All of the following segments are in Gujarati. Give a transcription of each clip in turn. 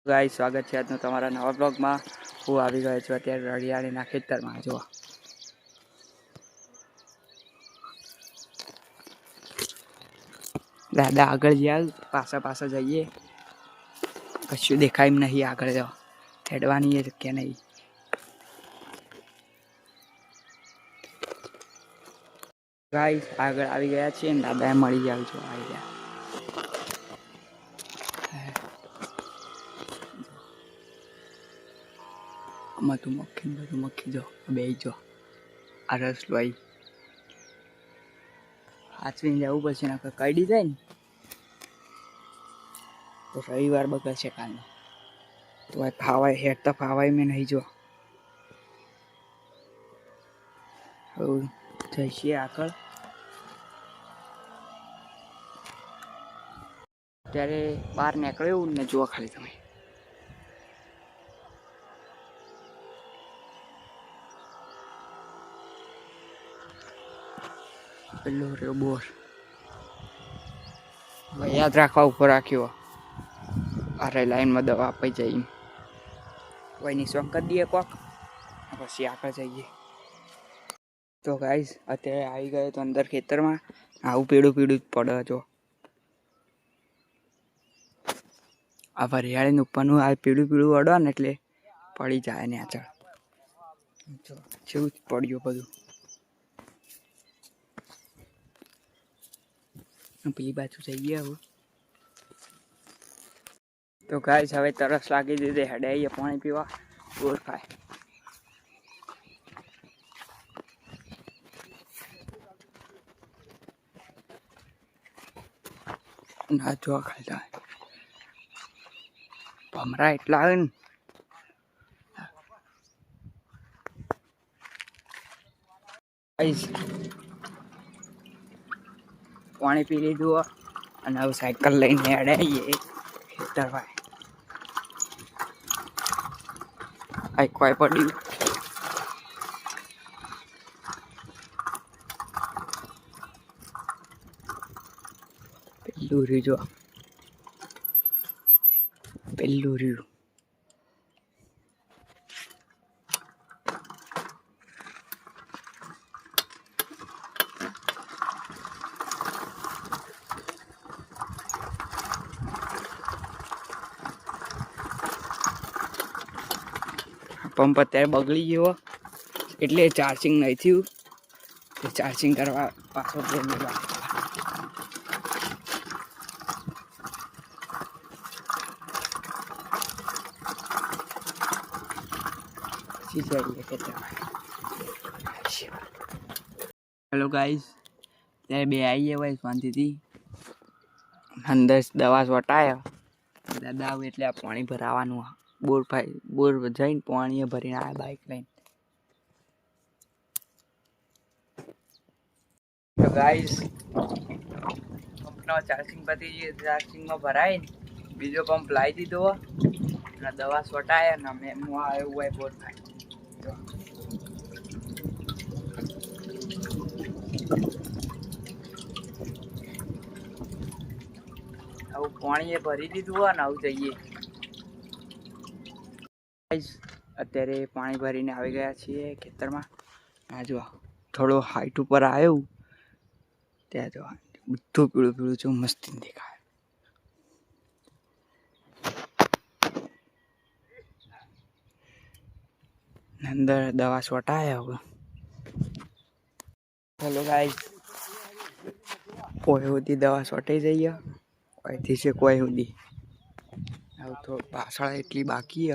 ગાઈસ સ્વાગત છે આજનો તમારા નવા બ્લોગમાં. હું આવી ગયો છું અત્યારે રળિયાળીના ખેતરમાં. જો દાદા આગળ જ્યાં પાછા જઈએ, કશું દેખાય એમ નહીં. આગળ જાઓ, હેડવાની એ કે નહીં. ગાઈસ આગળ આવી ગયા છીએ ને દાદાએ મળી જાવ છો. આવી ગયા. બધું મક્ખી જો બે જો આ રસ લોઈ હાચવીને જવું પડશે ને કઈડી જાય ને તો રવિવાર બગડશે કાલનો. તો ફાવાય હેડ તો ફાવાય મેં નહીં. જો હવે જઈશીએ આગળ. ત્યારે બહાર નીકળ્યું ને જુઓ ખાલી તમે પેલો રહ્યો બોર. યાદ રાખવા ઉપર રાખ્યો. અરે લાઈનમાં દવા અપાઈ જાય કોઈની સોંગ કરી દઈએ કોક પછી આગળ જઈએ. તો ગાઈસ અત્યારે આવી ગયો તો અંદર ખેતરમાં. આવું પીળું જ પડે. જો આ વરિયાળીનું ઉપરનું આ પીળું વળો ને એટલે પડી જાય ને આગળ. જો જેવું જ પડ્યું બધું. પેલી બાજુ જઈએ હવે. તો ગાઈસ હવે તરસ લાગી દીધી. હેડે આવીએ પાણી પીવા. બોર ખાય ના જોવા ખાતા ભમરા એટલા આવે ને. પાણી પી લીધું અને હવે સાયકલ લઈને હેડે આવીએ ખેતર ભાઈ. આ કોઈ પડ્યું. પેલું રહ્યું જો પેલું રહ્યું. પંપ અત્યારે બગડી ગયો એટલે ચાર્જિંગ નહીં થયું. ચાર્જિંગ કરવા પાછો હેલો ગાઈસ ત્યારે બે આવીએ ભાઈ શાંતિથી. અંદર દવા છોટાય દાદા આવે એટલે આ પાણી ભરાવાનું. બોર જઈને પાણી ભરીને આવ્યા બાઈક લઈને. તો ગાઈસ પંપનો ચાર્જિંગ પતી ચાર્જિંગમાં ભરાય ને બીજો પંપ લાવી દીધો અને દવા છોટાય ને અમે આવ્યો હોય બોર થાય. આવું પાણી ભરી દીધું હોય ને આવું જઈએ. અત્યારે પાણી ભરીને આવી ગયા છીએ ખેતરમાં. આ જો થોડો હાઈટ ઉપર આવ્યું ત્યાં જો બધું પીળું જો મસ્તી દેખાય. અંદર દવા છોટાય હવે. હેલો ગાઈસ કોઈ સુધી દવા છોટાઈ જઈએ. કોઈથી છે કોઈ સુધી આવું તો પાછળ એટલી બાકી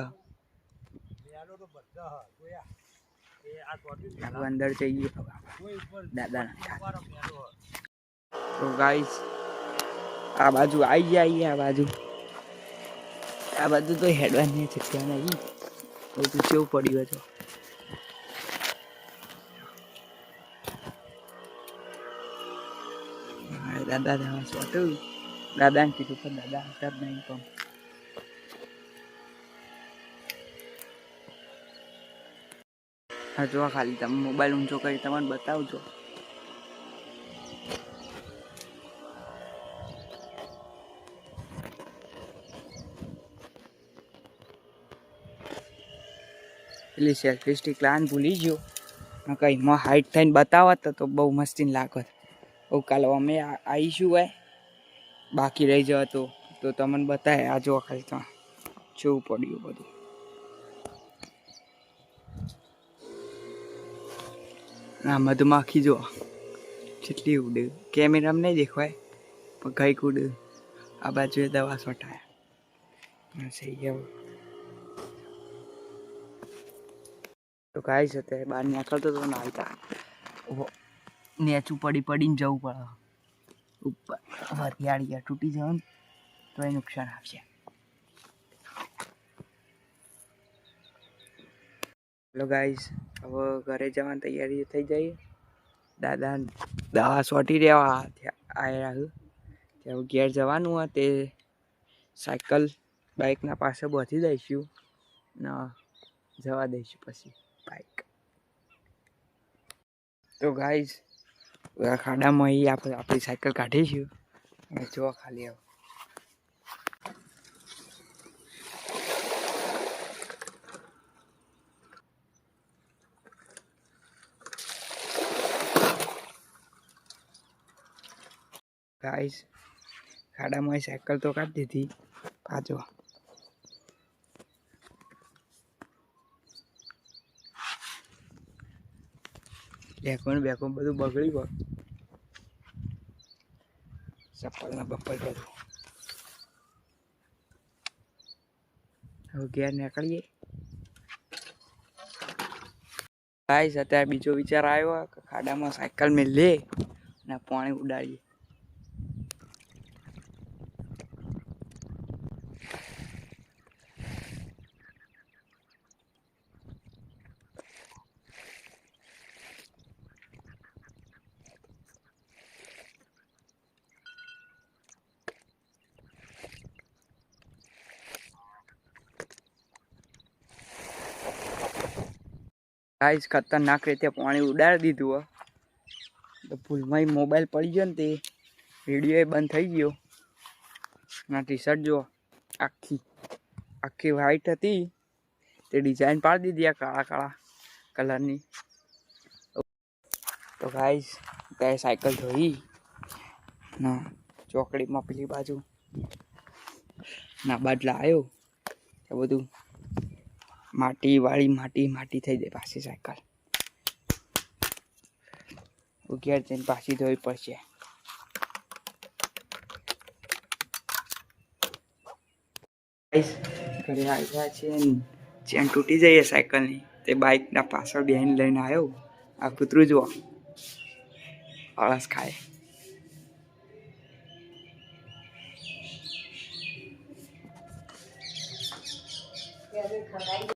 અંદર જઈએ દાદા. તો ગાઈસ આ બાજુ આવી જઈએ. આ બાજુ તો હેડવાની જગ્યા નહીં. બધું કેવું પડ્યું છે. દાદા દવા છોટું દાદાને કીધું પણ દાદા હતા જ નહીં. પણ હા જો ખાલી તમે મોબાઈલ ઊંચો કરી તમને બતાવજો. પેલી સેલ્ફી સ્ટિક લાન ભૂલી ગયો કંઈ માં હાઈટ થઈને બતાવત તો બહુ મસ્તીને લાગત. બહુ કાલે અમે આવીશું હોય બાકી રહી જવા તો તમને બતાવે. આ જો ખાલી તો જેવું પડ્યું બધું. આ મધમાખી જો જેટલી ઉડે કેમેરામાં નહીં દેખાય પણ કંઈક ઉડે. આ બાજુએ દવા છોટાયા સહી એવું. તો ગાઈસ અત્યારે બહાર નીકળતો તો નાલતા નેચું પડીને જવું પડે ઉપર. હરિયાળી તૂટી જવાનું તો એ નુકસાન આવશે. હેલો ગાઈસ, હવે ઘરે જવાની તૈયારી થઈ જાય. દાદા દવા સોટી રહ્યા આવ્યા ત્યાં ઘેર જવાનું હોય તે સાયકલ બાઇકના પાસે બાંધી દઈશું ને જવા દઈશું પછી બાઇક. તો ગાઈસ ખાડામાં અહીં આપણે આપણી સાયકલ કાઢીશું અને જો ખાલી આવો. ગાઈસ ખાડામાં સાયકલ તો કાઢી દીધી. પાછો બેકોન બધું બગડી ગયું. ચપ્પલના બપ્પલ બધું. હવે ઘેર નીકળીએ. ગાઈસ અત્યારે બીજો વિચાર આવ્યો કે ખાડામાં સાયકલ મેં લે અને પાણી ઉડાડીએ. ગાઈસ ખતરનાક રીતે પાણી ઉડાડી દીધું હોય તો ભૂલમાં મોબાઈલ પડી ગયો ને તે વિડીયો બંધ થઈ ગયો. ના ટી શર્ટ જો આખી વ્હાઈટ હતી તે ડિઝાઇન પાડી દીધી આ કાળા કલરની. તો ગાઈસ ત્યારે સાયકલ ધોઈ ના ચોકડીમાં પેલી બાજુ ના બાજલા આવ્યો એ બધું માટી થઈ જાય. પાછી સાયકલ ઘેર જઈને પાછી ધોવી પડશે. ઘરે આવ્યા છે ચેન તૂટી જઈએ સાયકલની તે બાઇકના પાછળ બેહીને લઈને આવ્યો. આ કૂતરું જુઓ આળસ ખાય.